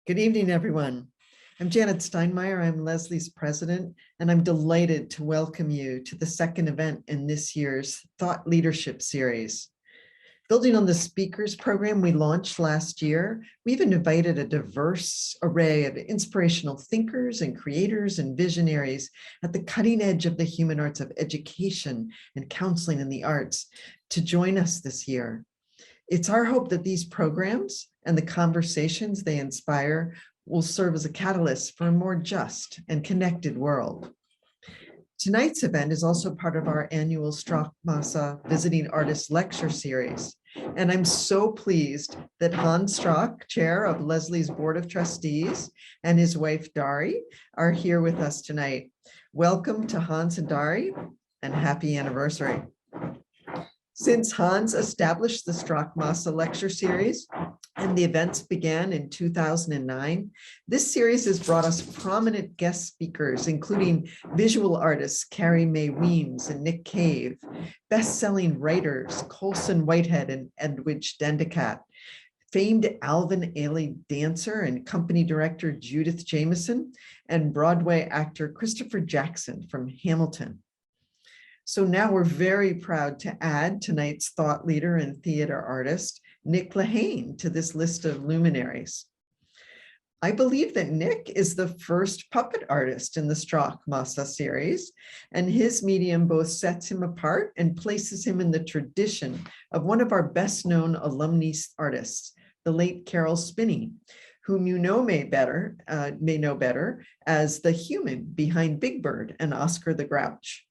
Good evening, everyone. I'm Janet Steinmeier. I'm Lesley's president, and I'm delighted to welcome you to the second event in this year's Thought Leadership Series. Building on the speakers program we launched last year, we've invited a diverse array of inspirational thinkers and creators and visionaries at the cutting edge of the human arts of education and counseling in the arts to join us this year. It's our hope that these programs and the conversations they inspire will serve as a catalyst for a more just and connected world. Tonight's event is also part of our annual Strachmasse Visiting Artists Lecture Series. And I'm so pleased that Hans Strach, chair of Lesley's Board of Trustees, and his wife, Dari, are here with us tonight. Welcome to Hans and Dari, and happy anniversary. Since Hans established the Strachmasse Lecture Series and the events began in 2009, this series has brought us prominent guest speakers, including visual artists Carrie Mae Weems and Nick Cave, best-selling writers Colson Whitehead and Edwidge Dendicat, famed Alvin Ailey dancer and company director Judith Jameson, and Broadway actor Christopher Jackson from Hamilton. So now we're very proud to add tonight's thought leader and theater artist, Nick Lehane, to this list of luminaries. I believe that Nick is the first puppet artist in the Strachmasse series, and his medium both sets him apart and places him in the tradition of one of our best known alumni artists, the late Carol Spinney, whom you know may know better as the human behind Big Bird and Oscar the Grouch.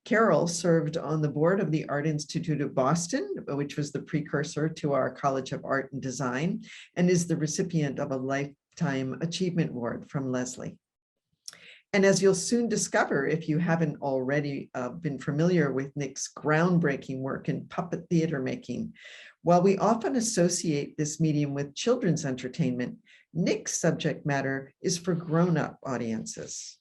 Carol served on the board of the Art Institute of Boston, which was the precursor to our College of Art and Design, and is the recipient of a Lifetime Achievement Award from Lesley. And as you'll soon discover, if you haven't already been familiar with Nick's groundbreaking work in puppet theater making, while we often associate this medium with children's entertainment, Nick's subject matter is for grown-up audiences.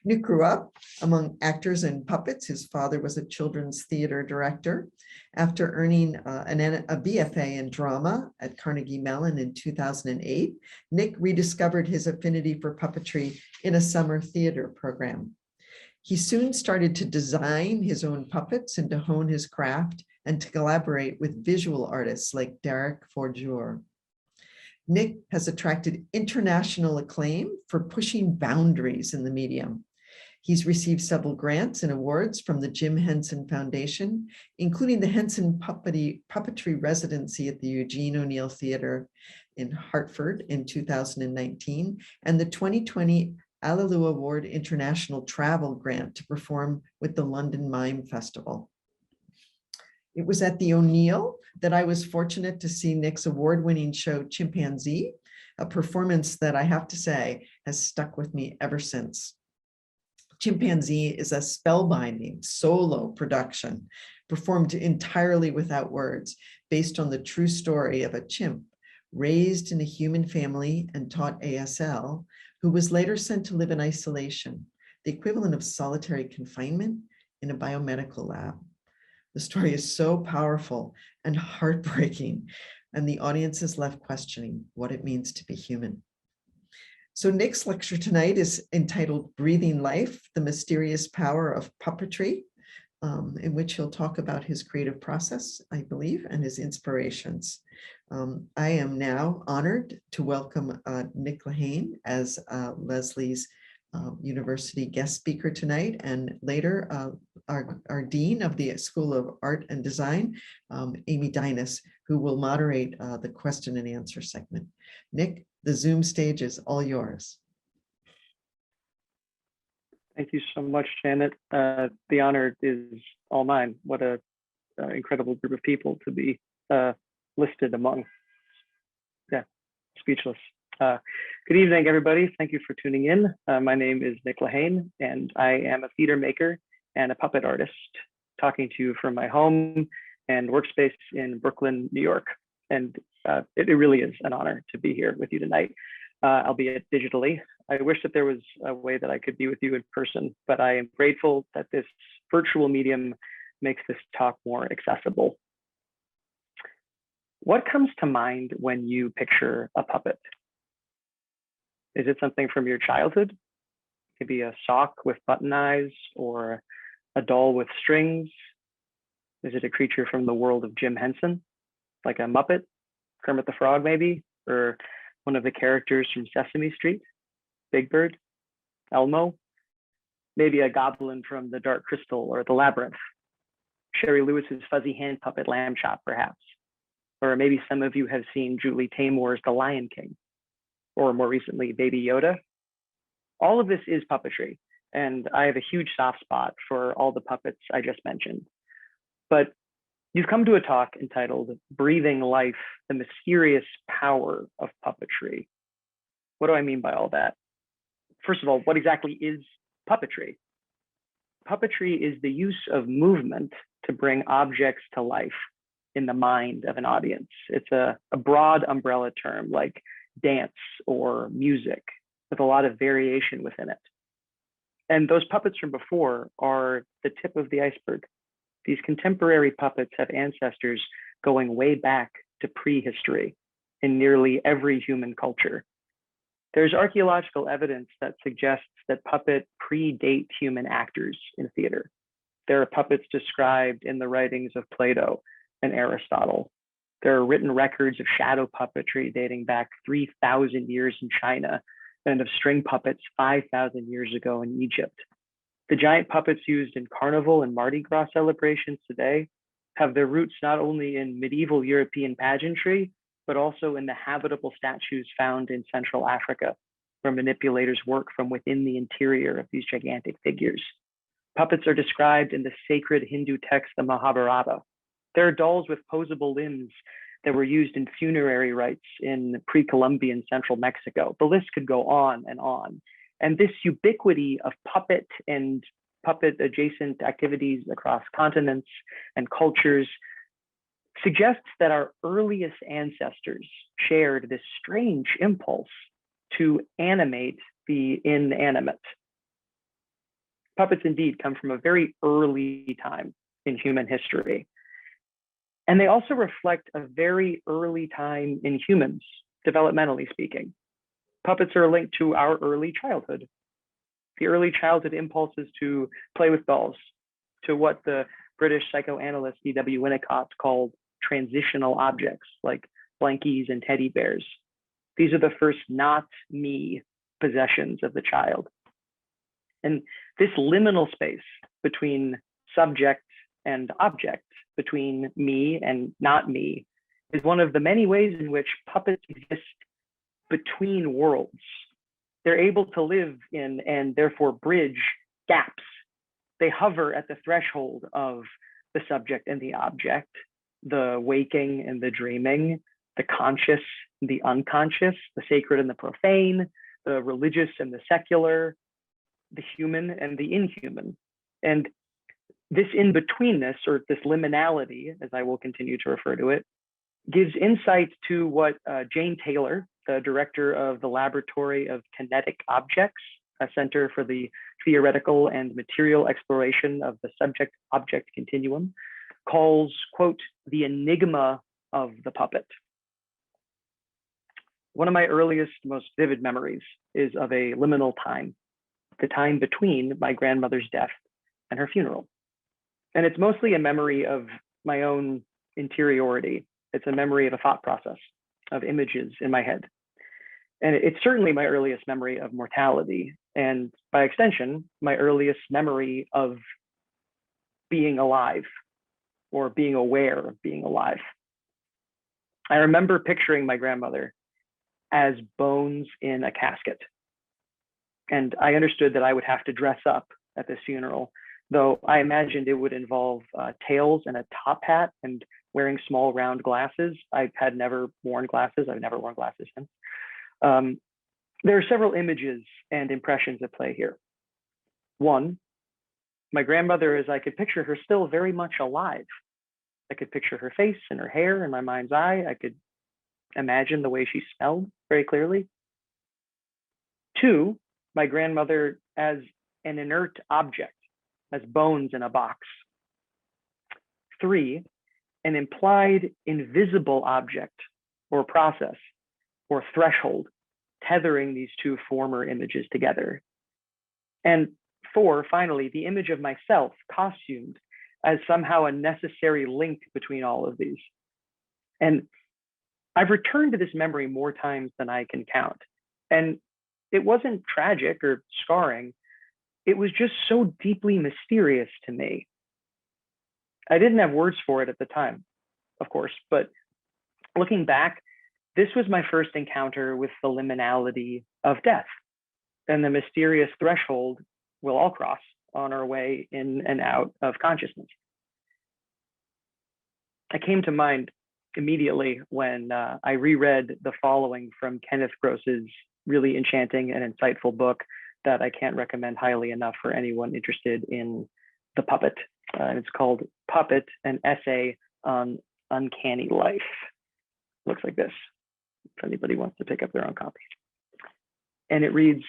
Nick grew up among actors and puppets. His father was a children's theater director. After earning a BFA in drama at Carnegie Mellon in 2008, Nick rediscovered his affinity for puppetry in a summer theater program. He soon started to design his own puppets and to hone his craft and to collaborate with visual artists like Derek Forjour. Nick has attracted international acclaim for pushing boundaries in the medium. He's received several grants and awards from the Jim Henson Foundation, including the Henson Puppetry Residency at the Eugene O'Neill Theater in Hartford in 2019, and the 2020 Alleloo Award International Travel Grant to perform with the London Mime Festival. It was at the O'Neill that I was fortunate to see Nick's award-winning show, Chimpanzee, a performance that I have to say has stuck with me ever since. Chimpanzee is a spellbinding solo production performed entirely without words, based on the true story of a chimp raised in a human family and taught ASL, who was later sent to live in isolation, the equivalent of solitary confinement in a biomedical lab. The story is so powerful and heartbreaking, and the audience is left questioning what it means to be human. So Nick's lecture tonight is entitled Breathing Life, the Mysterious Power of Puppetry, in which he'll talk about his creative process, I believe, and his inspirations. I am now honored to welcome Nick Lehane as Lesley's university guest speaker tonight, and later our Dean of the School of Art and Design, Amy Dinas, who will moderate the question and answer segment. Nick, the Zoom stage is all yours. Thank you so much, Janet. The honor is all mine. What an incredible group of people to be listed among. Yeah, speechless. Good evening, everybody. Thank you for tuning in. My name is Nick Lehane, and I am a theater maker and a puppet artist, talking to you from my home and workspace in Brooklyn, New York. And it really is an honor to be here with you tonight, albeit digitally. I wish that there was a way that I could be with you in person, but I am grateful that this virtual medium makes this talk more accessible. What comes to mind when you picture a puppet? Is it something from your childhood? It could be a sock with button eyes or a doll with strings. Is it a creature from the world of Jim Henson, like a Muppet, Kermit the Frog maybe, or one of the characters from Sesame Street, Big Bird, Elmo? Maybe a goblin from the Dark Crystal or the Labyrinth, Sherry Lewis's fuzzy hand puppet Lamb Chop, perhaps. Or maybe some of you have seen Julie Taymor's The Lion King, or more recently, Baby Yoda. All of this is puppetry, and I have a huge soft spot for all the puppets I just mentioned. But you've come to a talk entitled Breathing Life, the Mysterious Power of Puppetry. What do I mean by all that? First of all, what exactly is puppetry? Puppetry is the use of movement to bring objects to life in the mind of an audience. It's a broad umbrella term like dance or music with a lot of variation within it. And those puppets from before are the tip of the iceberg. These contemporary puppets have ancestors going way back to prehistory in nearly every human culture. There's archaeological evidence that suggests that puppets predate human actors in theater. There are puppets described in the writings of Plato and Aristotle. There are written records of shadow puppetry dating back 3,000 years in China and of string puppets 5,000 years ago in Egypt. The giant puppets used in Carnival and Mardi Gras celebrations today have their roots not only in medieval European pageantry, but also in the habitable statues found in Central Africa, where manipulators work from within the interior of these gigantic figures. Puppets are described in the sacred Hindu text, the Mahabharata. There are dolls with posable limbs that were used in funerary rites in pre-Columbian central Mexico. The list could go on and on. And this ubiquity of puppet and puppet adjacent activities across continents and cultures suggests that our earliest ancestors shared this strange impulse to animate the inanimate. Puppets indeed come from a very early time in human history. And they also reflect a very early time in humans, developmentally speaking. Puppets are linked to our early childhood. The early childhood impulses to play with dolls, to what the British psychoanalyst E.W. Winnicott called transitional objects like blankies and teddy bears. These are the first not me possessions of the child. And this liminal space between subject and object, between me and not me, is one of the many ways in which puppets exist between worlds. They're able to live in and therefore bridge gaps. They hover at the threshold of the subject and the object, the waking and the dreaming, the conscious and the unconscious, the sacred and the profane, the religious and the secular, the human and the inhuman. And this in-betweenness, or this liminality, as I will continue to refer to it, gives insight to what Jane Taylor, the director of the Laboratory of Kinetic Objects, a center for the theoretical and material exploration of the subject-object continuum, calls, quote, the enigma of the puppet. One of my earliest, most vivid memories is of a liminal time, the time between my grandmother's death and her funeral. And it's mostly a memory of my own interiority. It's a memory of a thought process, of images in my head. And it's certainly my earliest memory of mortality, and by extension, my earliest memory of being alive or being aware of being alive. I remember picturing my grandmother as bones in a casket. And I understood that I would have to dress up at this funeral, though I imagined it would involve tails and a top hat and wearing small round glasses. I had never worn glasses. I've never worn glasses since. There are several images and impressions at play here. One, my grandmother, as I could picture her, still very much alive. I could picture her face and her hair in my mind's eye. I could imagine the way she smelled very clearly. Two, my grandmother as an inert object, as bones in a box. Three, an implied invisible object or process or threshold tethering these two former images together. And 4, finally, the image of myself costumed as somehow a necessary link between all of these. And I've returned to this memory more times than I can count. And it wasn't tragic or scarring. It was just so deeply mysterious to me. I didn't have words for it at the time, of course, but looking back, this was my first encounter with the liminality of death and the mysterious threshold we'll all cross on our way in and out of consciousness. I came to mind immediately when I reread the following from Kenneth Gross's really enchanting and insightful book that I can't recommend highly enough for anyone interested in the puppet. And it's called Puppet, an Essay on Uncanny Life. Looks like this, if anybody wants to pick up their own copy. And it reads,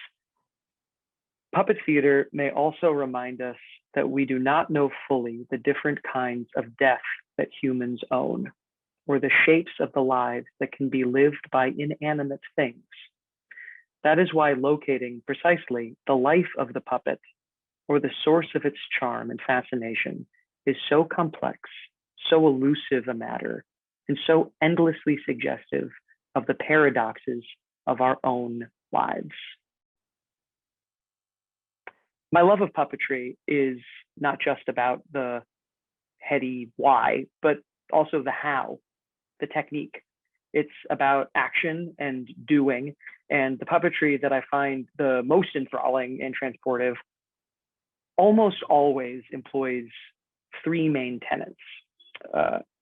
puppet theater may also remind us that we do not know fully the different kinds of death that humans own, or the shapes of the lives that can be lived by inanimate things. That is why locating precisely the life of the puppet, or the source of its charm and fascination, is so complex, so elusive a matter, and so endlessly suggestive of the paradoxes of our own lives. My love of puppetry is not just about the heady why, but also the how, the technique. It's about action and doing, and the puppetry that I find the most enthralling and transportive almost always employs 3 main tenets.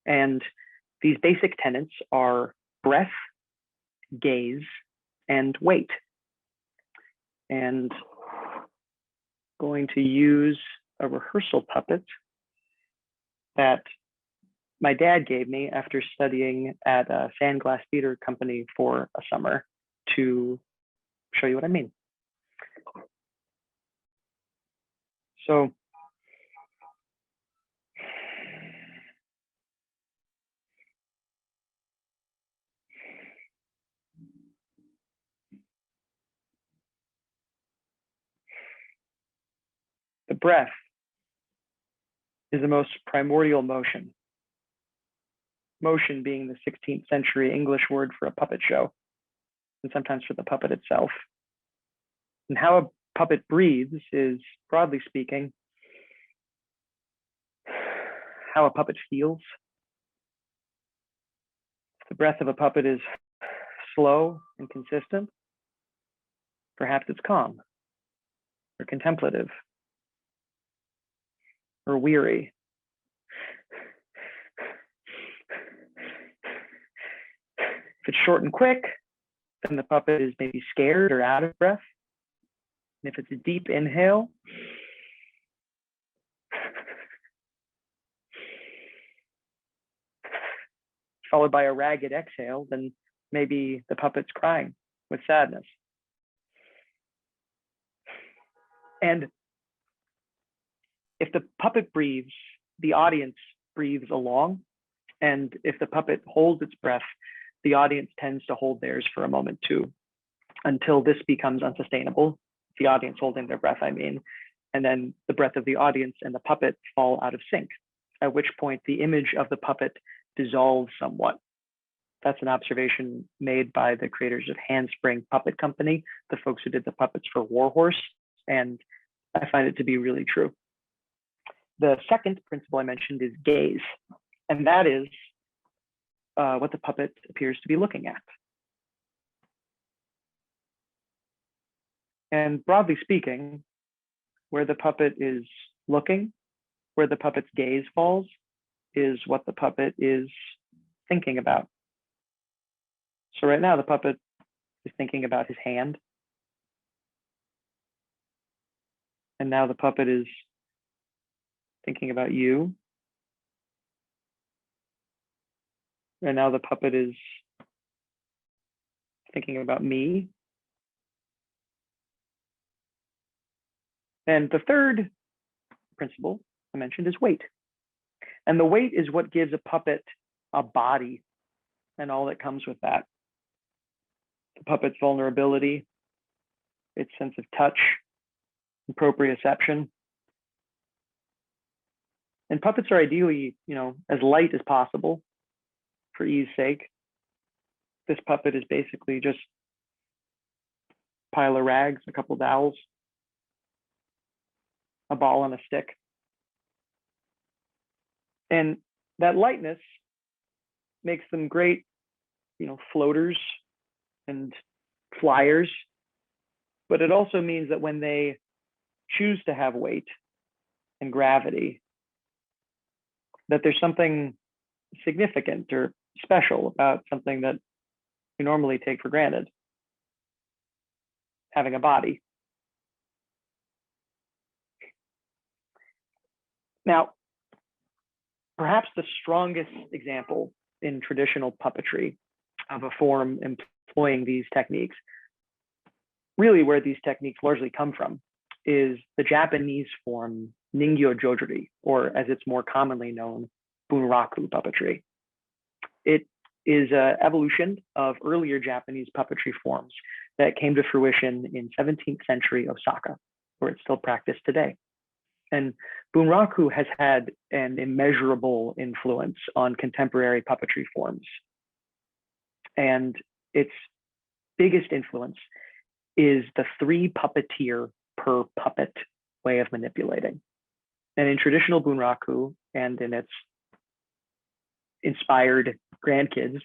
And these basic tenets are breath, gaze, and weight. And going to use a rehearsal puppet that my dad gave me after studying at a Sandglass Theater Company for a summer to show you what I mean. So the breath is the most primordial motion. Motion being the 16th century English word for a puppet show, and sometimes for the puppet itself. And how a puppet breathes is, broadly speaking, how a puppet feels. If the breath of a puppet is slow and consistent, perhaps it's calm, or contemplative, or weary. If it's short and quick, then the puppet is maybe scared or out of breath. And if it's a deep inhale, followed by a ragged exhale, then maybe the puppet's crying with sadness. And if the puppet breathes, the audience breathes along. And if the puppet holds its breath, the audience tends to hold theirs for a moment too, until this becomes unsustainable. The audience holding their breath, I mean, and then the breath of the audience and the puppet fall out of sync, at which point the image of the puppet dissolves somewhat. That's an observation made by the creators of Handspring Puppet Company, the folks who did the puppets for Warhorse, and I find it to be really true. The second principle I mentioned is gaze, and that is what the puppet appears to be looking at. And broadly speaking, where the puppet is looking, where the puppet's gaze falls, is what the puppet is thinking about. So right now, the puppet is thinking about his hand. And now the puppet is thinking about you. And now the puppet is thinking about me. And the third principle I mentioned is weight. And the weight is what gives a puppet a body and all that comes with that. the puppet's vulnerability, its sense of touch, and proprioception. And puppets are ideally, as light as possible for ease sake. This puppet is basically just a pile of rags, a couple dowels, a ball and a stick. And that lightness makes them great, floaters and flyers. But it also means that when they choose to have weight and gravity, that there's something significant or special about something that we normally take for granted, having a body. Now, perhaps the strongest example in traditional puppetry of a form employing these techniques, really where these techniques largely come from, is the Japanese form Ningyo Jojuri, or as it's more commonly known, Bunraku puppetry. It is an evolution of earlier Japanese puppetry forms that came to fruition in 17th century Osaka, where it's still practiced today. And Bunraku has had an immeasurable influence on contemporary puppetry forms. And its biggest influence is the 3 puppeteer per puppet way of manipulating. And in traditional Bunraku and in its inspired grandkids,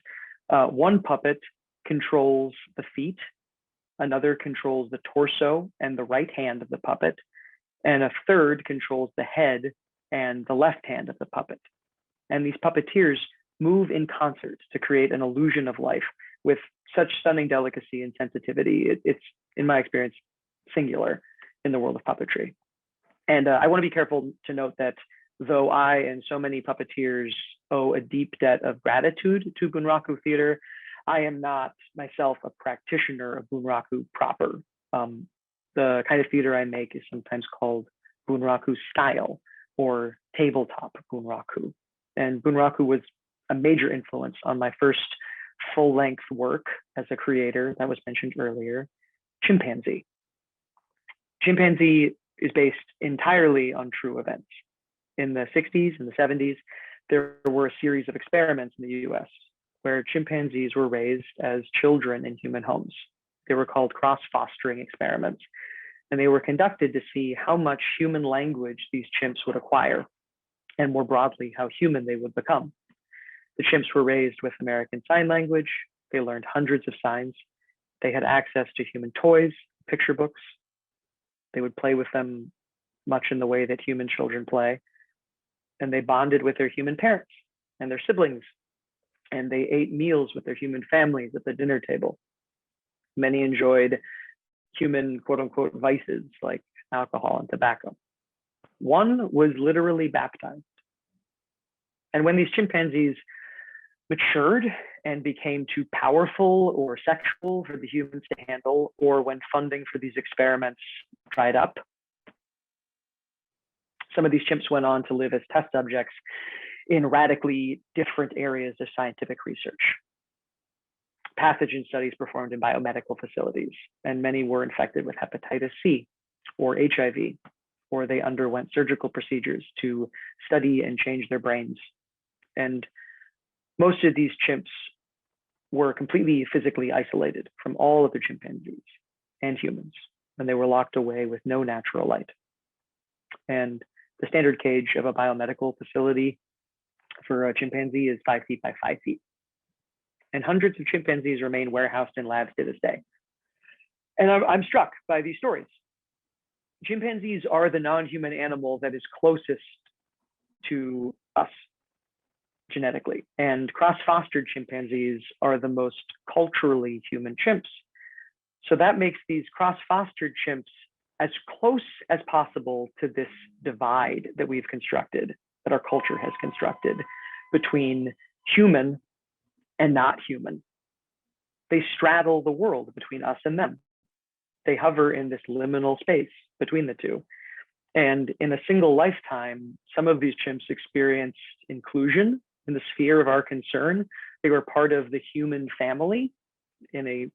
one puppet controls the feet, another controls the torso and the right hand of the puppet, and a third controls the head and the left hand of the puppet. And these puppeteers move in concert to create an illusion of life with such stunning delicacy and sensitivity. It's, in my experience, singular in the world of puppetry. And I want to be careful to note that though I and so many puppeteers owe a deep debt of gratitude to Bunraku theater, I am not myself a practitioner of Bunraku proper. The kind of theater I make is sometimes called Bunraku style or tabletop Bunraku. And Bunraku was a major influence on my first full-length work as a creator that was mentioned earlier, Chimpanzee. Chimpanzee is based entirely on true events. In the 60s and the 70s, there were a series of experiments in the US where chimpanzees were raised as children in human homes. They were called cross-fostering experiments, and they were conducted to see how much human language these chimps would acquire, and more broadly, how human they would become. The chimps were raised with American Sign Language. They learned hundreds of signs. They had access to human toys, picture books. They would play with them much in the way that human children play. And they bonded with their human parents and their siblings. And they ate meals with their human families at the dinner table. Many enjoyed human quote unquote vices like alcohol and tobacco. One was literally baptized. And when these chimpanzees matured and became too powerful or sexual for the humans to handle, or when funding for these experiments dried up, some of these chimps went on to live as test subjects in radically different areas of scientific research. Pathogen studies performed in biomedical facilities, and many were infected with hepatitis C or HIV, or they underwent surgical procedures to study and change their brains. And most of these chimps were completely physically isolated from all other chimpanzees and humans, and they were locked away with no natural light. And the standard cage of a biomedical facility for a chimpanzee is 5 feet by 5 feet. And hundreds of chimpanzees remain warehoused in labs to this day. And I'm struck by these stories. Chimpanzees are the non-human animal that is closest to us genetically, and cross-fostered chimpanzees are the most culturally human chimps. So that makes these cross-fostered chimps as close as possible to this divide that we've constructed, that our culture has constructed between human and not human. They straddle the world between us and them. They hover in this liminal space between the two. And in a single lifetime, some of these chimps experienced inclusion in the sphere of our concern. They were part of the human family in a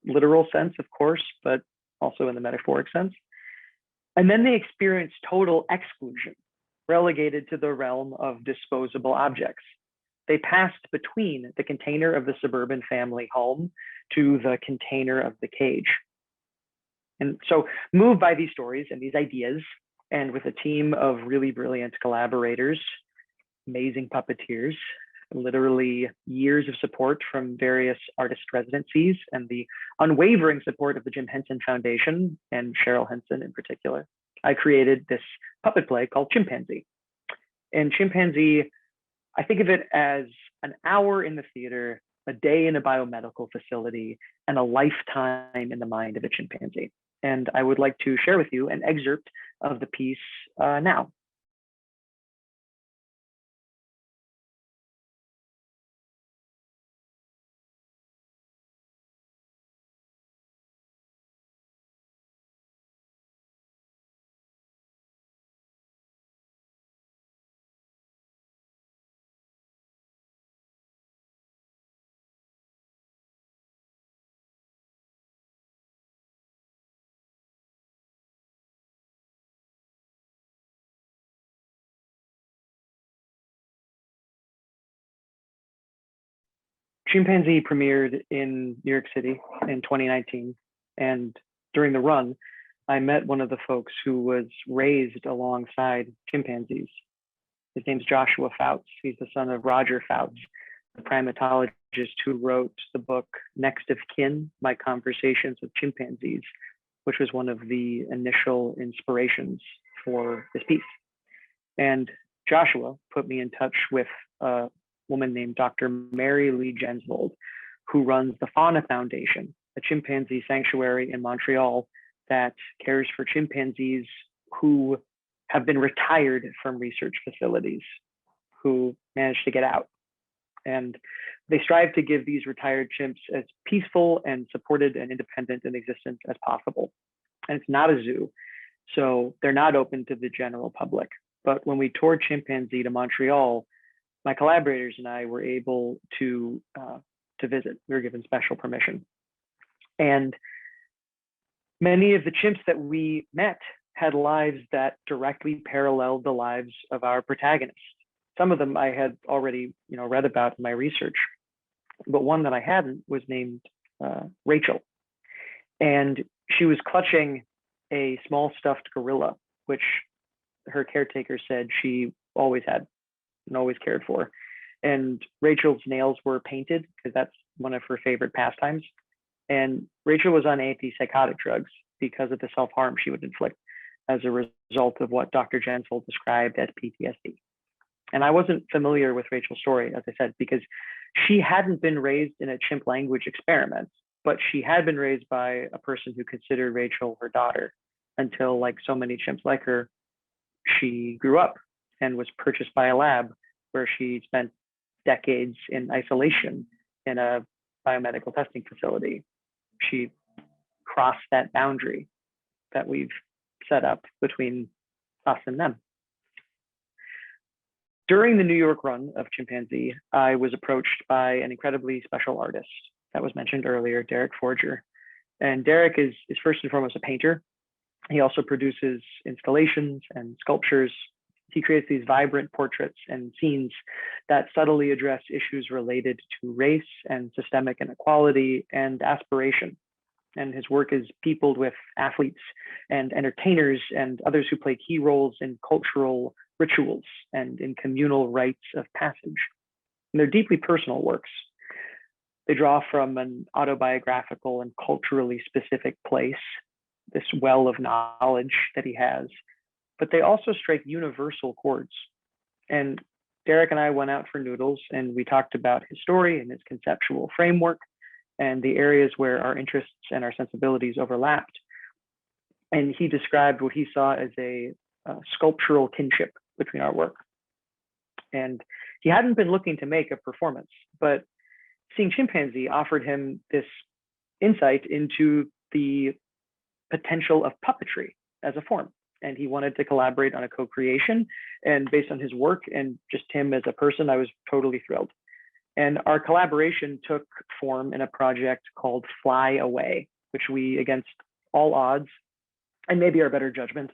literal sense, of course, but also in the metaphoric sense. And then they experienced total exclusion, relegated to the realm of disposable objects. They passed between the container of the suburban family home to the container of the cage. And so, moved by these stories and these ideas, and with a team of really brilliant collaborators, amazing puppeteers, literally years of support from various artist residencies, and the unwavering support of the Jim Henson Foundation and Cheryl Henson in particular, I created this puppet play called Chimpanzee. And Chimpanzee, I think of it as an hour in the theater, a day in a biomedical facility, and a lifetime in the mind of a chimpanzee. And I would like to share with you an excerpt of the piece now. Chimpanzee premiered in New York City in 2019. And during the run, I met one of the folks who was raised alongside chimpanzees. His name's Joshua Fouts. He's the son of Roger Fouts, the primatologist who wrote the book Next of Kin, My Conversations with Chimpanzees, which was one of the initial inspirations for this piece. And Joshua put me in touch with a woman named Dr. Mary Lee Jensvold, who runs the Fauna Foundation, a chimpanzee sanctuary in Montreal that cares for chimpanzees who have been retired from research facilities, who managed to get out. And they strive to give these retired chimps as peaceful and supported and independent an existence as possible. And it's not a zoo, so they're not open to the general public. But when we toured Chimpanzee to Montreal, my collaborators and I were able to visit. We were given special permission. And many of the chimps that we met had lives that directly paralleled the lives of our protagonists. Some of them I had already read about in my research, but one that I hadn't was named Rachel. And she was clutching a small stuffed gorilla, which her caretaker said she always had and always cared for. And Rachel's nails were painted because that's one of her favorite pastimes. And Rachel was on antipsychotic drugs because of the self-harm she would inflict as a result of what Dr. Jensvold described as PTSD. And I wasn't familiar with Rachel's story, as I said, because she hadn't been raised in a chimp language experiment, but she had been raised by a person who considered Rachel her daughter until, like so many chimps like her, she grew up and was purchased by a lab where she spent decades in isolation in a biomedical testing facility. She crossed that boundary that we've set up between us and them. During the New York run of Chimpanzee, I was approached by an incredibly special artist that was mentioned earlier, Derek Forger. And Derek is first and foremost a painter. He also produces installations and sculptures. He creates these vibrant portraits and scenes that subtly address issues related to race and systemic inequality and aspiration. And his work is peopled with athletes and entertainers and others who play key roles in cultural rituals and in communal rites of passage. And they're deeply personal works. They draw from an autobiographical and culturally specific place, this well of knowledge that he has, but they also strike universal chords. And Derek and I went out for noodles and we talked about his story and his conceptual framework and the areas where our interests and our sensibilities overlapped. And he described what he saw as a sculptural kinship between our work. And he hadn't been looking to make a performance, but seeing Chimpanzee offered him this insight into the potential of puppetry as a form. And he wanted to collaborate on a co-creation. And based on his work and just him as a person, I was totally thrilled. And our collaboration took form in a project called Fly Away, which we, against all odds, and maybe our better judgment,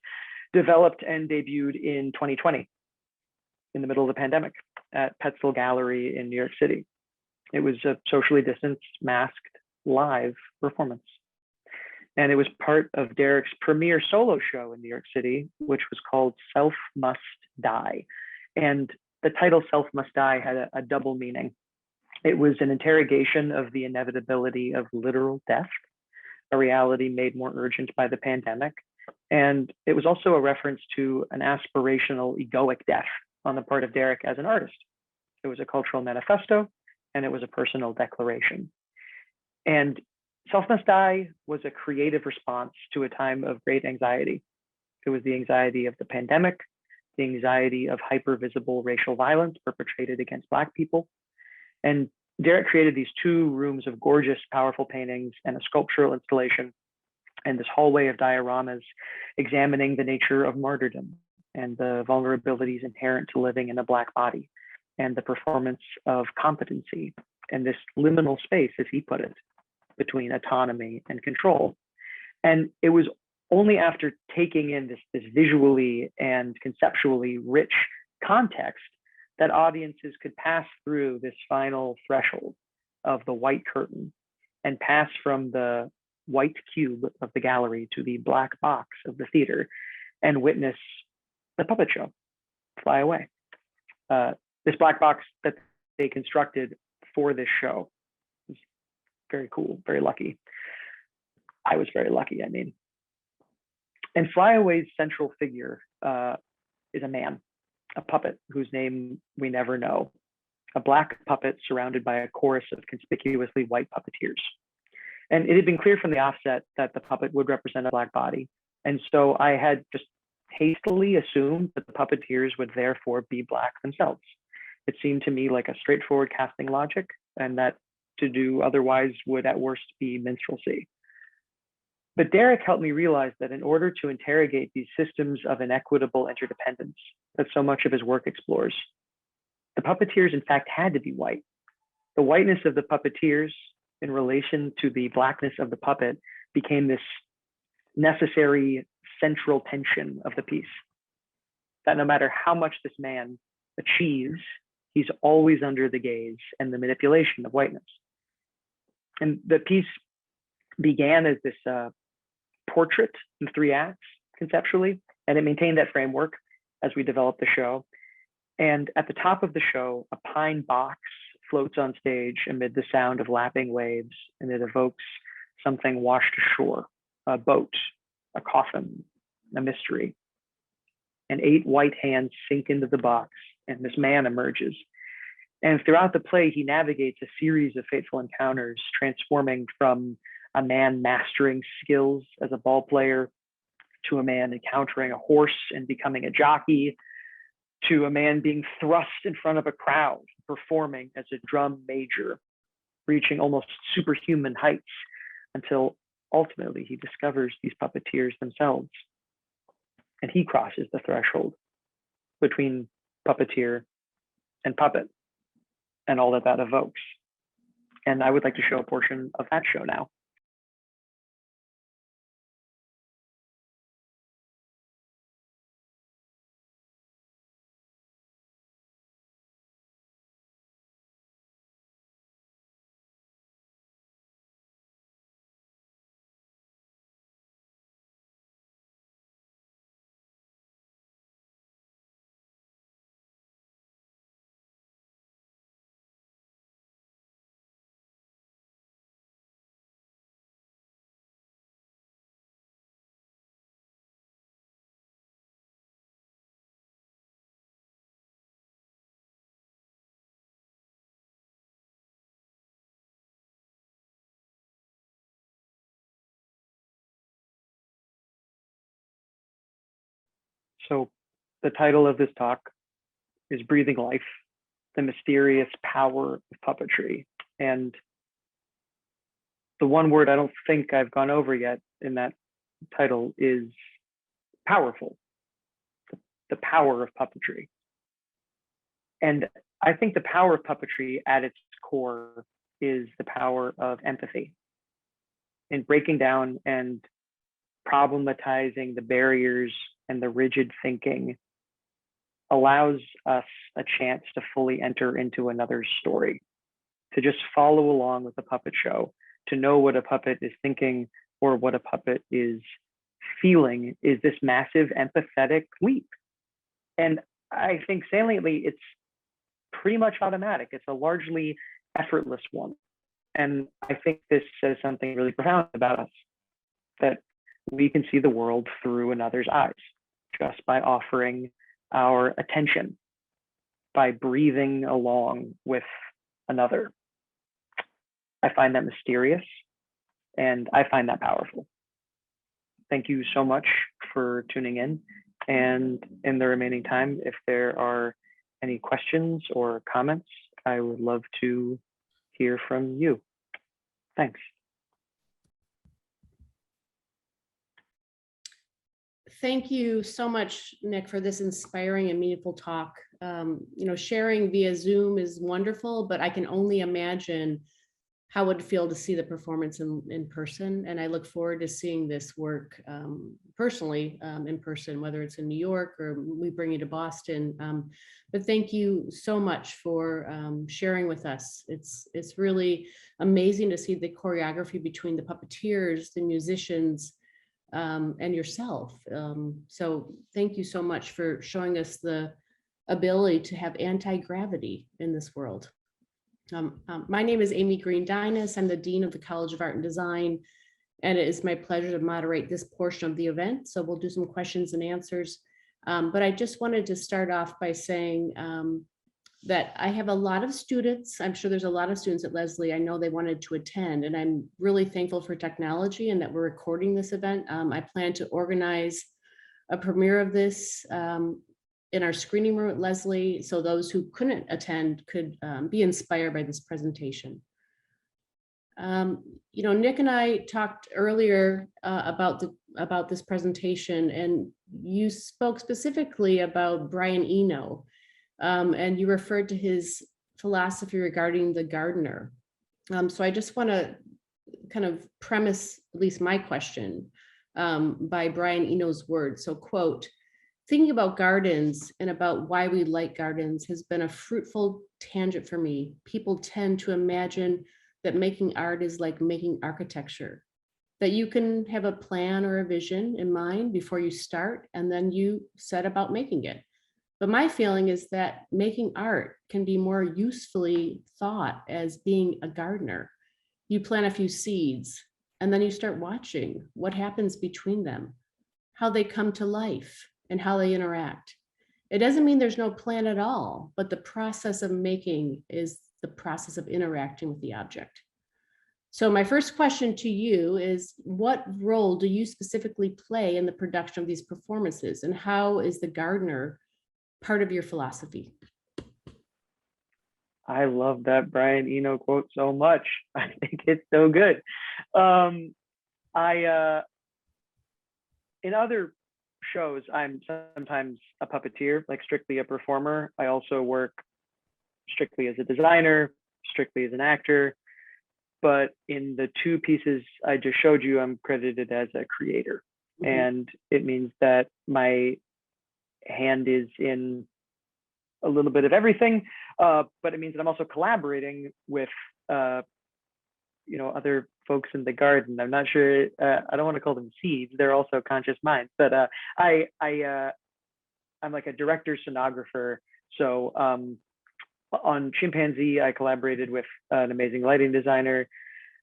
developed and debuted in 2020, in the middle of the pandemic, at Petzl Gallery in New York City. It was a socially distanced, masked, live performance. And it was part of Derek's premiere solo show in New York City, which was called Self Must Die. And the title Self Must Die had a double meaning. It was an interrogation of the inevitability of literal death, a reality made more urgent by the pandemic. And it was also a reference to an aspirational egoic death on the part of Derek as an artist. It was a cultural manifesto, and it was a personal declaration. And Self Must Die was a creative response to a time of great anxiety. It was the anxiety of the pandemic, the anxiety of hyper-visible racial violence perpetrated against Black people. And Derek created these 2 rooms of gorgeous, powerful paintings and a sculptural installation, and this hallway of dioramas examining the nature of martyrdom and the vulnerabilities inherent to living in a Black body, and the performance of competency and this liminal space, as he put it, between autonomy and control. And it was only after taking in this visually and conceptually rich context that audiences could pass through this final threshold of the white curtain and pass from the white cube of the gallery to the black box of the theater and witness the puppet show Fly Away. This black box that they constructed for this show was very cool, very lucky. I was very lucky, I mean. And Fly Away's central figure is a man, a puppet whose name we never know, a Black puppet surrounded by a chorus of conspicuously white puppeteers. And it had been clear from the offset that the puppet would represent a Black body. And so I had just hastily assumed that the puppeteers would therefore be Black themselves. It seemed to me like a straightforward casting logic, and that to do otherwise would at worst be minstrelsy. But Derek helped me realize that in order to interrogate these systems of inequitable interdependence that so much of his work explores, the puppeteers in fact had to be white. The whiteness of the puppeteers in relation to the Blackness of the puppet became this necessary central tension of the piece. That no matter how much this man achieves, he's always under the gaze and the manipulation of whiteness. And the piece began as this portrait in 3 acts conceptually, and it maintained that framework as we developed the show. And at the top of the show, a pine box floats on stage amid the sound of lapping waves, and it evokes something washed ashore, a boat, a coffin, a mystery. And 8 white hands sink into the box, and this man emerges. And throughout the play, he navigates a series of fateful encounters, transforming from a man mastering skills as a ball player, to a man encountering a horse and becoming a jockey, to a man being thrust in front of a crowd, performing as a drum major, reaching almost superhuman heights, until ultimately he discovers these puppeteers themselves. And he crosses the threshold between puppeteer and puppet, and all that that evokes. And I would like to show a portion of that show now. So the title of this talk is Breathing Life, the Mysterious Power of Puppetry. And the one word I don't think I've gone over yet in that title is powerful, the power of puppetry. And I think the power of puppetry at its core is the power of empathy, in breaking down and problematizing the barriers and the rigid thinking allows us a chance to fully enter into another's story, to just follow along with the puppet show, to know what a puppet is thinking or what a puppet is feeling is this massive empathetic leap. And I think saliently, it's pretty much automatic. It's a largely effortless one. And I think this says something really profound about us, that we can see the world through another's eyes just by offering our attention, by breathing along with another. I find that mysterious and I find that powerful. Thank you so much for tuning in. And in the remaining time, if there are any questions or comments, I would love to hear from you. Thanks. Thank you so much, Nick, for this inspiring and meaningful talk. Sharing via Zoom is wonderful, but I can only imagine how it would feel to see the performance in person. And I look forward to seeing this work personally in person, whether it's in New York or we bring you to Boston. But thank you so much for sharing with us. It's really amazing to see the choreography between the puppeteers, the musicians, and yourself. So thank you so much for showing us the ability to have anti-gravity in this world. My name is Amy Green-Dinas. I'm the Dean of the College of Art and Design, and it is my pleasure to moderate this portion of the event. So we'll do some questions and answers. But I just wanted to start off by saying that I have a lot of students. I'm sure there's a lot of students at Lesley. I know they wanted to attend, and I'm really thankful for technology and that we're recording this event. I plan to organize a premiere of this in our screening room at Lesley, so those who couldn't attend could be inspired by this presentation. Nick and I talked earlier about this presentation, and you spoke specifically about Brian Eno, and you referred to his philosophy regarding the gardener. So I just want to kind of premise at least my question by Brian Eno's words. So, quote, "Thinking about gardens and about why we like gardens has been a fruitful tangent for me. People tend to imagine that making art is like making architecture, that you can have a plan or a vision in mind before you start, and then you set about making it. But my feeling is that making art can be more usefully thought as being a gardener. You plant a few seeds, and then you start watching what happens between them, how they come to life, and how they interact. It doesn't mean there's no plan at all, but the process of making is the process of interacting with the object." So my first question to you is, what role do you specifically play in the production of these performances, and how is the gardener part of your philosophy? I love that Brian Eno quote so much. I think it's so good. In other shows, I'm sometimes a puppeteer, like strictly a performer. I also work strictly as a designer, strictly as an actor. But in the two pieces I just showed you, I'm credited as a creator. Mm-hmm. And it means that my hand is in a little bit of everything, but it means that I'm also collaborating with other folks in the garden. I'm not sure, I don't want to call them seeds, they're also conscious minds, but I'm like a director sonographer. So on Chimpanzee, I collaborated with an amazing lighting designer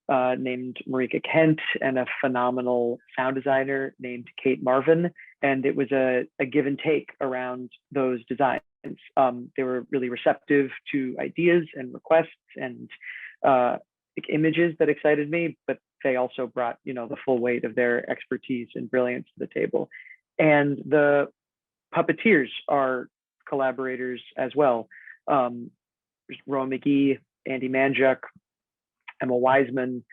named Marika Kent and a phenomenal sound designer named Kate Marvin. And it was a give and take around those designs. They were really receptive to ideas and requests and images that excited me, but they also brought, the full weight of their expertise and brilliance to the table. And the puppeteers are collaborators as well. Rowan McGee, Andy Manjuk, Emma Wiseman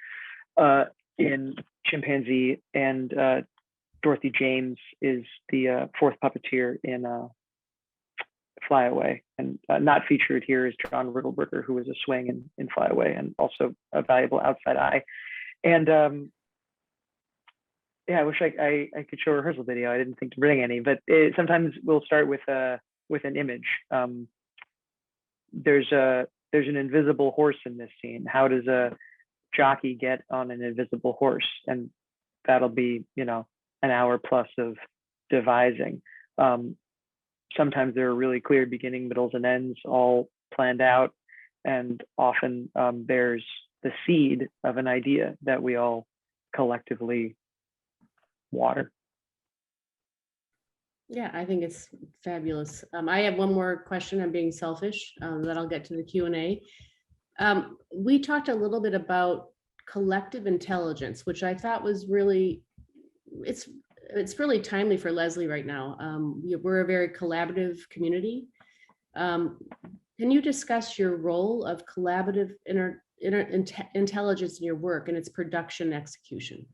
in Chimpanzee, and Dorothy James is the fourth puppeteer in Fly Away. And not featured here is John Riddleberger, who was a swing in Fly Away and also a valuable outside eye. And yeah, I wish I could show a rehearsal video. I didn't think to bring any, but sometimes we'll start with an image. There's an invisible horse in this scene. How does a jockey get on an invisible horse? And that'll be, an hour plus of devising. Sometimes there are really clear beginning, middles, and ends all planned out. And often there's the seed of an idea that we all collectively water. Yeah, I think it's fabulous. I have one more question. I'm being selfish, that I'll get to the Q&A. We talked a little bit about collective intelligence, which I thought was really, it's really timely for Lesley right now. We're a very collaborative community. Can you discuss your role of collaborative intelligence in your work and its production execution?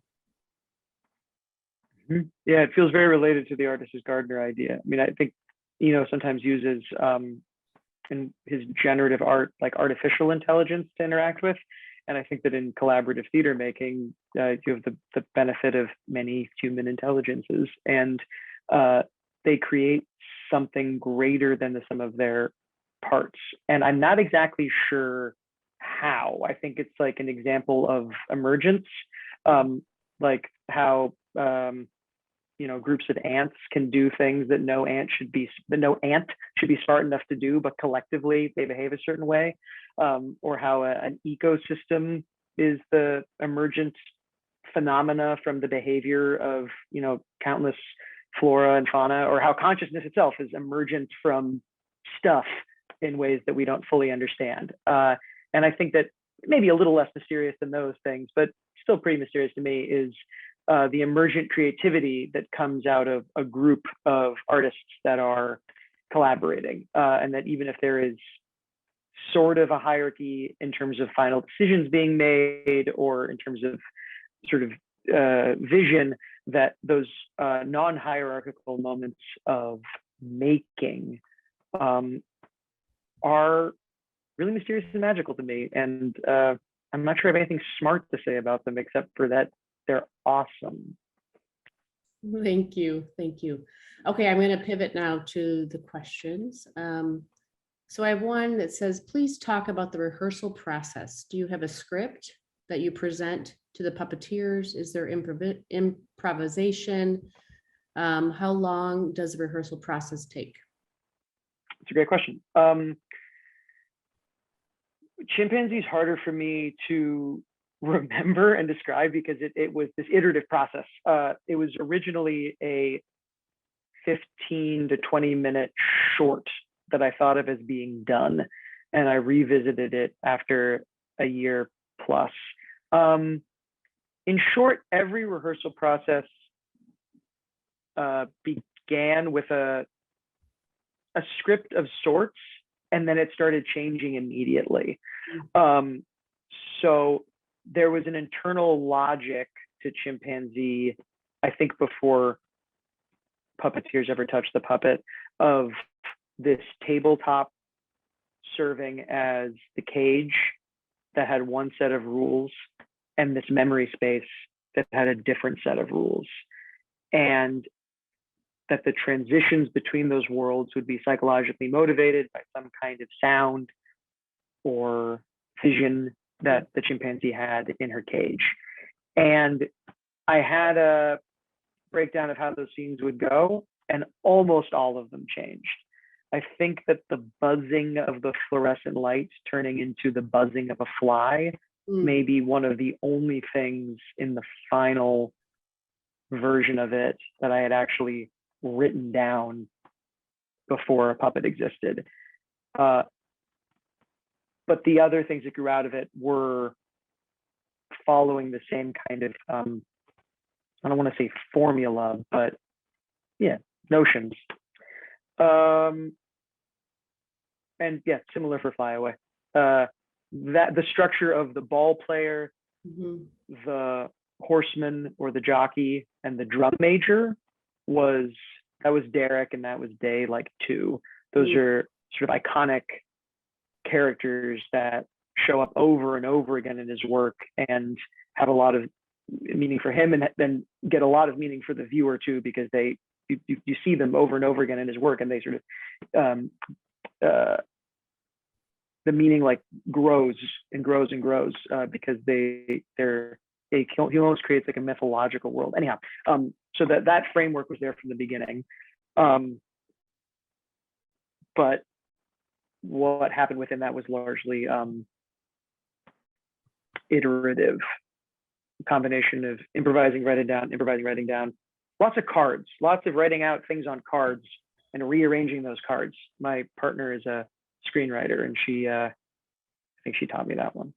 Yeah, it feels very related to the artist is gardener idea. I mean, I think sometimes uses in his generative art like artificial intelligence to interact with, and I think that in collaborative theater making, you have the benefit of many human intelligences, and they create something greater than the sum of their parts. And I'm not exactly sure how. I think it's like an example of emergence, like how groups of ants can do things that no ant should be smart enough to do, but collectively they behave a certain way, or how an ecosystem is the emergent phenomena from the behavior of countless flora and fauna, or how consciousness itself is emergent from stuff in ways that we don't fully understand. And I think that maybe a little less mysterious than those things, but still pretty mysterious to me, is the emergent creativity that comes out of a group of artists that are collaborating, and that even if there is sort of a hierarchy in terms of final decisions being made, or in terms of sort of vision, that those non-hierarchical moments of making are really mysterious and magical to me. And I'm not sure I have anything smart to say about them, except for that they're awesome. Thank you. Thank you. Okay, I'm going to pivot now to the questions. So I have one that says, please talk about the rehearsal process. Do you have a script that you present to the puppeteers? Is there improvisation? How long does the rehearsal process take? It's a great question. Chimpanzee is harder for me to remember and describe because it was this iterative process. It was originally a 15 to 20 minute short that I thought of as being done, and I revisited it after a year plus. In short, every rehearsal process began with a script of sorts, and then it started changing immediately. So there was an internal logic to Chimpanzee, I think before puppeteers ever touched the puppet, of this tabletop serving as the cage that had one set of rules, and this memory space that had a different set of rules. And that the transitions between those worlds would be psychologically motivated by some kind of sound or vision that the chimpanzee had in her cage. And I had a breakdown of how those scenes would go, and almost all of them changed. I think that the buzzing of the fluorescent light turning into the buzzing of a fly may be one of the only things in the final version of it that I had actually written down before a puppet existed. But the other things that grew out of it were following the same kind of, I don't want to say formula, but yeah, notions. And yeah, similar for Fly Away. That the structure of the ball player, the horseman or the jockey, and the drum major was Derek, and that was day like 2. Those are sort of iconic characters that show up over and over again in his work and have a lot of meaning for him, and then get a lot of meaning for the viewer too, because you see them over and over again in his work, and they sort of the meaning like grows and grows and grows because he almost creates like a mythological world. Anyhow, so that framework was there from the beginning. But what happened within that was largely iterative, combination of improvising, writing down, lots of cards, lots of writing out things on cards and rearranging those cards. My partner is a screenwriter, and I think she taught me that one.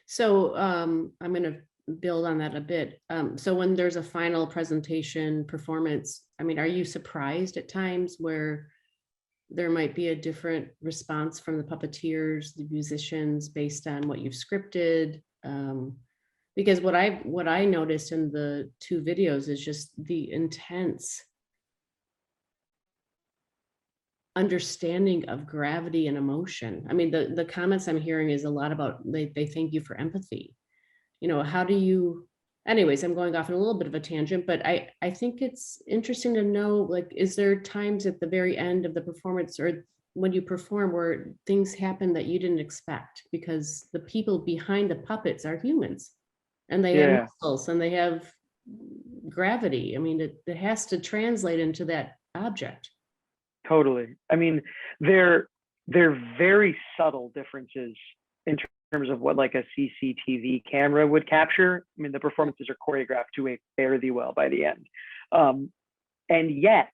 So I'm going to build on that a bit. So when there's a final presentation performance, I mean, are you surprised at times where there might be a different response from the puppeteers, the musicians, based on what you've scripted? Because what I noticed in the 2 videos is just the intense understanding of gravity and emotion. I mean, the comments I'm hearing is a lot about they thank you for empathy. You know, how do you, anyways, I'm going off on a little bit of a tangent, but I think it's interesting to know, like, is there times at the very end of the performance or when you perform where things happen that you didn't expect, because the people behind the puppets are humans and they have muscles and they have gravity. I mean, it has to translate into that object. Totally. I mean, they're very subtle differences in terms of what like a CCTV camera would capture. I mean, the performances are choreographed to a fare thee well by the end. And yet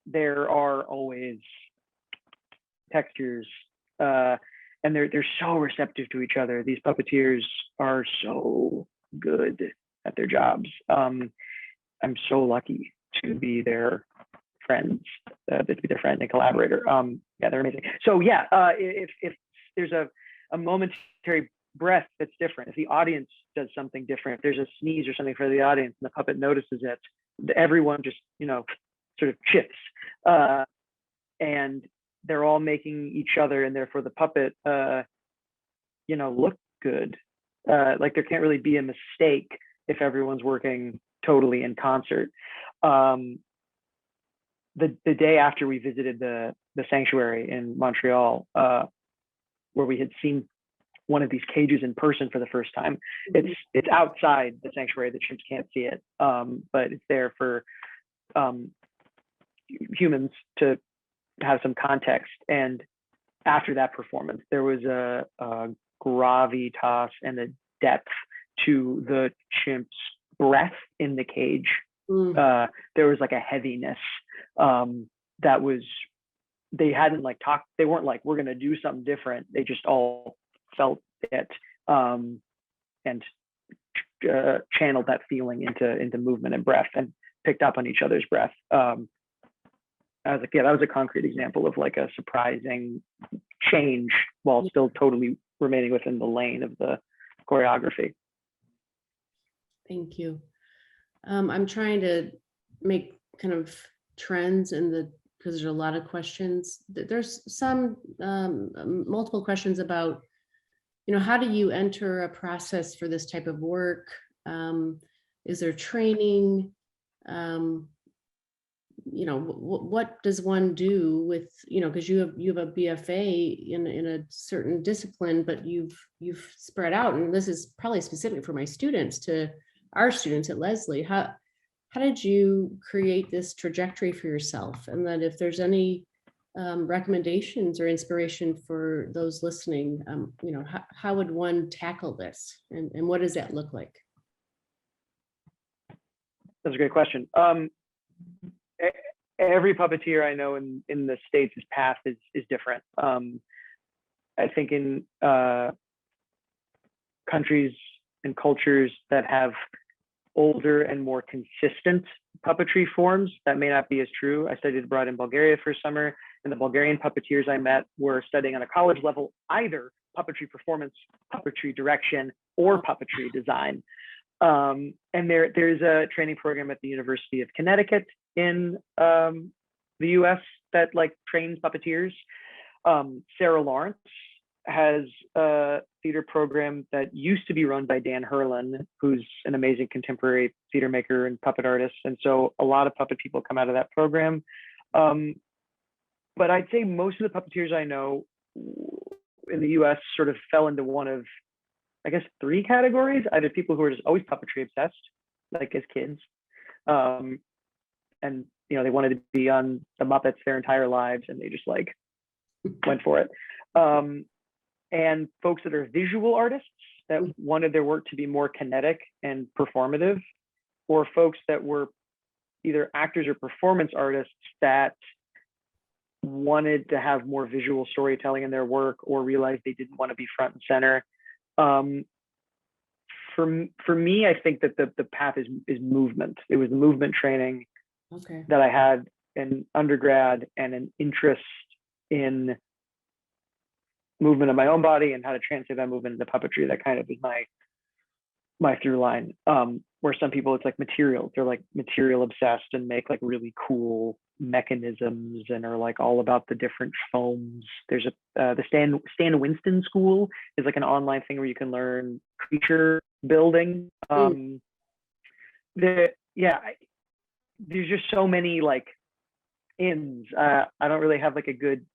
there are always textures, and they're so receptive to each other. These puppeteers are so good at their jobs. I'm so lucky to be their friends, to be their friend and collaborator. Yeah, they're amazing. So yeah, if there's a momentary breath that's different, if the audience does something different, if there's a sneeze or something for the audience and the puppet notices it, everyone just, sort of shifts. And they're all making each other, and therefore the puppet, look good. Like there can't really be a mistake if everyone's working totally in concert. The day after we visited the sanctuary in Montreal, where we had seen one of these cages in person for the first time, it's outside the sanctuary. The chimps can't see it, but it's there for humans to have some context. And after that performance, there was a gravitas and a depth to the chimp's breath in the cage. There was like a heaviness that was, they hadn't like talked, they weren't like, we're going to do something different. They just all felt it and channeled that feeling into movement and breath and picked up on each other's breath. I was like, yeah, that was a concrete example of like a surprising change while still totally remaining within the lane of the choreography. Thank you. I'm trying to make kind of trends because there's a lot of questions. There's some multiple questions about, how do you enter a process for this type of work? Is there training? What does one do with, because you have a BFA in a certain discipline, but you've spread out, and this is probably specific for my students, to our students at Lesley. How did you create this trajectory for yourself? And then if there's any recommendations or inspiration for those listening, how would one tackle this, and what does that look like? That's a great question. Every puppeteer I know in the States' path is different. I think in countries and cultures that have older and more consistent puppetry forms, that may not be as true. I studied abroad in Bulgaria for a summer, and the Bulgarian puppeteers I met were studying on a college level, either puppetry performance, puppetry direction, or puppetry design. And there's a training program at the University of Connecticut in the US that like trains puppeteers. Sarah Lawrence has a theater program that used to be run by Dan Herlin, who's an amazing contemporary theater maker and puppet artist. And so a lot of puppet people come out of that program. But I'd say most of the puppeteers I know in the US sort of fell into one of, I guess, three categories. Either people who are just always puppetry obsessed, like as kids, and they wanted to be on the Muppets their entire lives, and they just like went for it. And folks that are visual artists that wanted their work to be more kinetic and performative, or folks that were either actors or performance artists that wanted to have more visual storytelling in their work, or realized they didn't want to be front and center. For me, I think that the path is movement. It was the movement training that I had in undergrad, and an interest in movement of my own body and how to translate that movement into puppetry. That kind of is my through line. Where some people, it's like material. They're like material obsessed and make like really cool mechanisms and are like all about the different foams. There's the Stan Winston School is like an online thing where you can learn creature building. There's just so many like ins. I don't really have like a good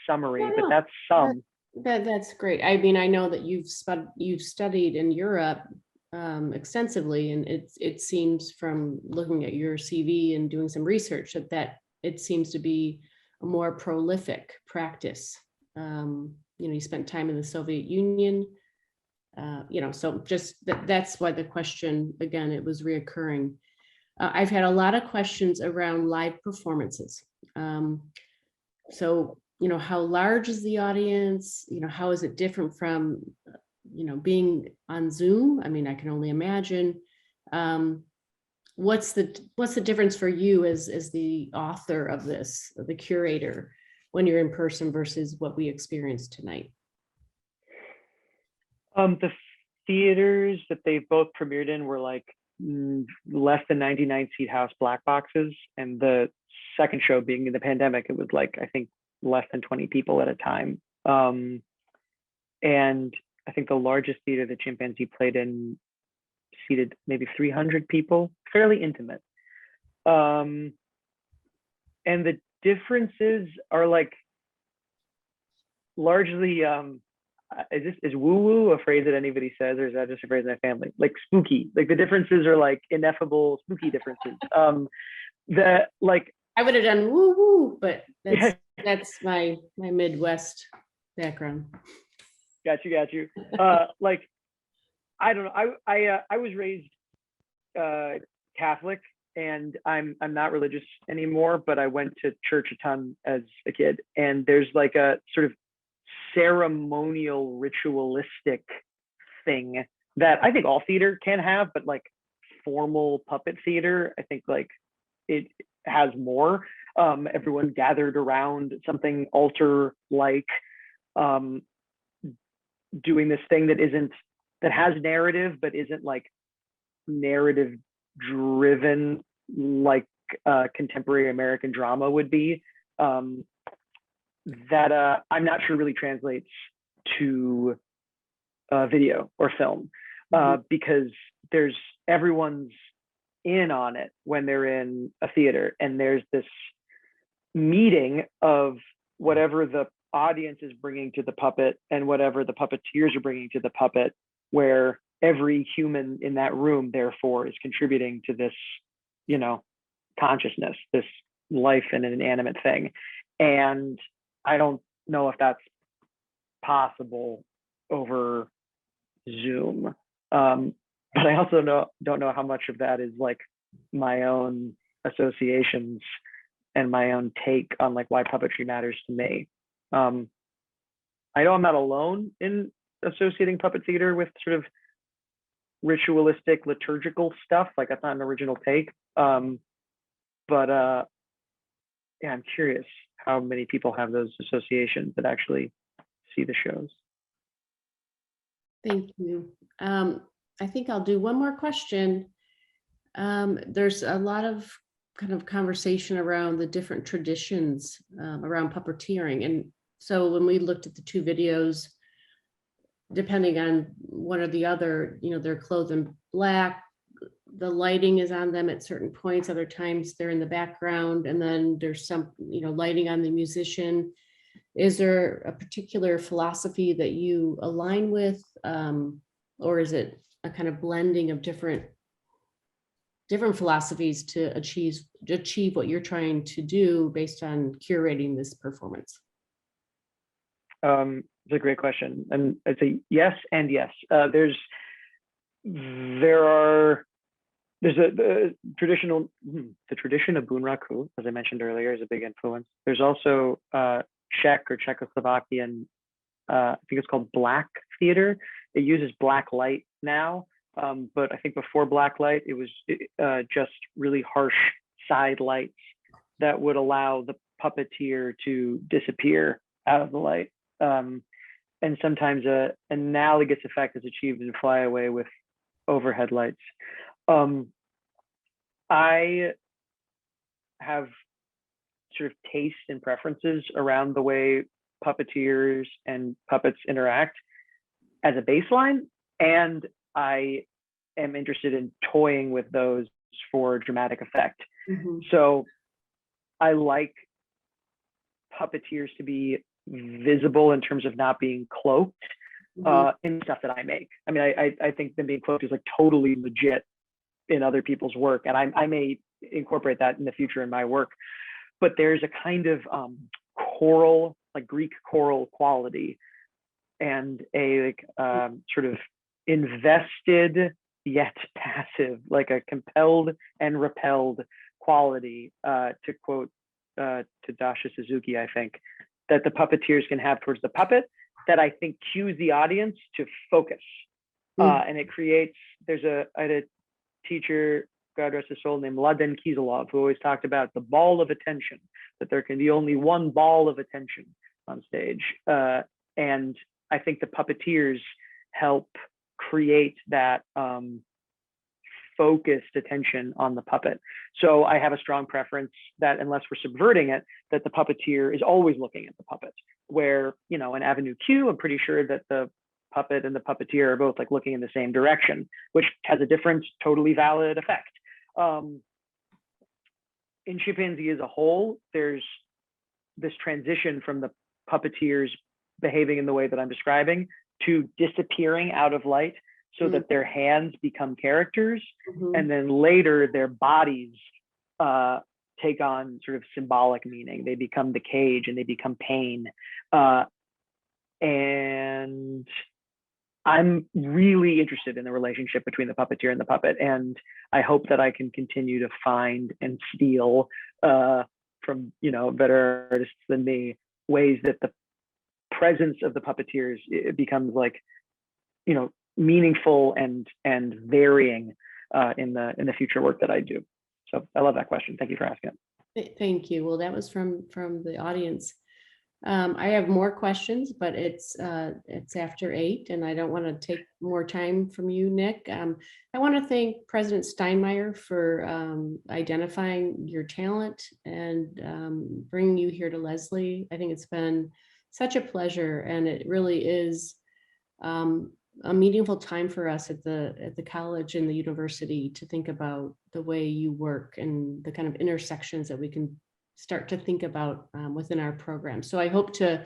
summary, but that's some. That's great. I mean, I know that you've studied in Europe extensively, and it seems from looking at your CV and doing some research that it seems to be a more prolific practice. You spent time in the Soviet Union, so just that's why the question, again, it was reoccurring. I've had a lot of questions around live performances. So, how large is the audience? How is it different from, being on Zoom? I mean, I can only imagine. What's the difference for you as the author of this, the curator, when you're in person versus what we experienced tonight? The theaters that they've both premiered in were like less than 99 seat house black boxes, and the second show being in the pandemic, it was like, I think, less than 20 people at a time. And I think the largest theater that Chimpanzee played in seated maybe 300 people, fairly intimate. And the differences are like largely, is woo-woo a phrase that anybody says, or is that just a phrase in my family? Like spooky, like the differences are like ineffable, spooky differences. I would have done woo-woo, but that's my Midwest background. Got you. Like, I don't know. I was raised Catholic, and I'm not religious anymore, but I went to church a ton as a kid, and there's like a sort of ceremonial, ritualistic thing that I think all theater can have, but like formal puppet theater, I think like it has more. Everyone gathered around something altar-like, doing this thing that has narrative, but isn't like narrative driven like contemporary American drama would be. That I'm not sure really translates to video or film, because everyone's in on it when they're in a theater, and there's this meeting of whatever the audience is bringing to the puppet and whatever the puppeteers are bringing to the puppet, where every human in that room therefore is contributing to this, consciousness, this life in an inanimate thing. And I don't know if that's possible over Zoom. But I also don't know how much of that is like my own associations and my own take on like why puppetry matters to me. I know I'm not alone in associating puppet theater with sort of ritualistic, liturgical stuff. Like that's not an original take. But I'm curious how many people have those associations that actually see the shows. Thank you. I think I'll do one more question. There's a lot of kind of conversation around the different traditions around puppeteering. And so when we looked at the two videos, depending on one or the other, they're clothed in black, the lighting is on them at certain points, other times they're in the background, and then there's some, lighting on the musician. Is there a particular philosophy that you align with, or is it a kind of blending of different philosophies to achieve what you're trying to do based on curating this performance? It's a great question, and I'd say yes and yes. There's the tradition of Bunraku, as I mentioned earlier, is a big influence. There's also Czech or Czechoslovakian, I think it's called black theater. It uses black light now, but I think before black light, it was just really harsh side lights that would allow the puppeteer to disappear out of the light. And sometimes an analogous effect is achieved in Fly Away with overhead lights. I have sort of taste and preferences around the way puppeteers and puppets interact as a baseline, and I am interested in toying with those for dramatic effect. Mm-hmm. So I like puppeteers to be visible in terms of not being cloaked in stuff that I make. I mean, I think them being cloaked is like totally legit in other people's work, and I may incorporate that in the future in my work. But there's a kind of choral, like Greek choral quality, and a sort of invested yet passive, like a compelled and repelled quality, to quote Tadashi Suzuki, I think, that the puppeteers can have towards the puppet that I think cues the audience to focus. And it creates, I had a teacher, God rest his soul, named Mladen Kizilov, who always talked about the ball of attention, that there can be only one ball of attention on stage. And I think the puppeteers help create that focused attention on the puppet. So I have a strong preference that unless we're subverting it, that the puppeteer is always looking at the puppet. Where, in Avenue Q, I'm pretty sure that the puppet and the puppeteer are both like looking in the same direction, which has a different, totally valid effect. In Chimpanzee as a whole, there's this transition from the puppeteers behaving in the way that I'm describing to disappearing out of light, so that their hands become characters, and then later their bodies take on sort of symbolic meaning. They become the cage and they become pain. And I'm really interested in the relationship between the puppeteer and the puppet, and I hope that I can continue to find and steal from better artists than me ways that the presence of the puppeteers, it becomes like meaningful and varying in the future work that I do. So I love that question. Thank you for asking it. Thank you. Well, that was from the audience. I have more questions, but it's after 8, and I don't want to take more time from you, Nick. I want to thank President Steinmeier for identifying your talent and bringing you here to Lesley. I think it's been such a pleasure, and it really is a meaningful time for us at the college and the university to think about the way you work and the kind of intersections that we can start to think about within our program. So I hope to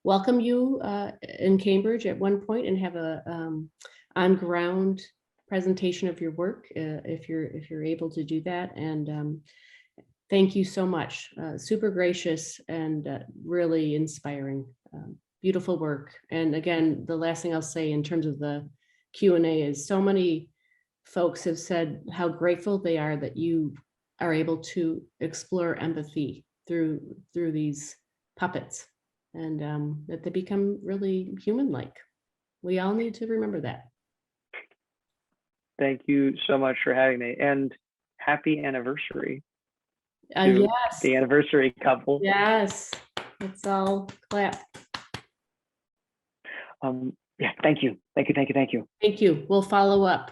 welcome you in Cambridge at one point and have a on-ground presentation of your work if you're able to do that. And thank you so much. Super gracious and really inspiring. Beautiful work. And again, the last thing I'll say in terms of the Q&A is so many folks have said how grateful they are that you are able to explore empathy through these puppets, and that they become really human-like. We all need to remember that. Thank you so much for having me, and happy anniversary to yes, the anniversary couple. Yes, let's all clap. Yeah, thank you. Thank you. We'll follow up.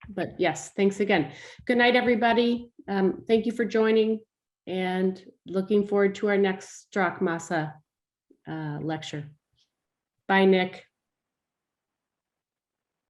But yes, thanks again. Good night, everybody. Thank you for joining and looking forward to our next Sprachmasse lecture. Bye, Nick.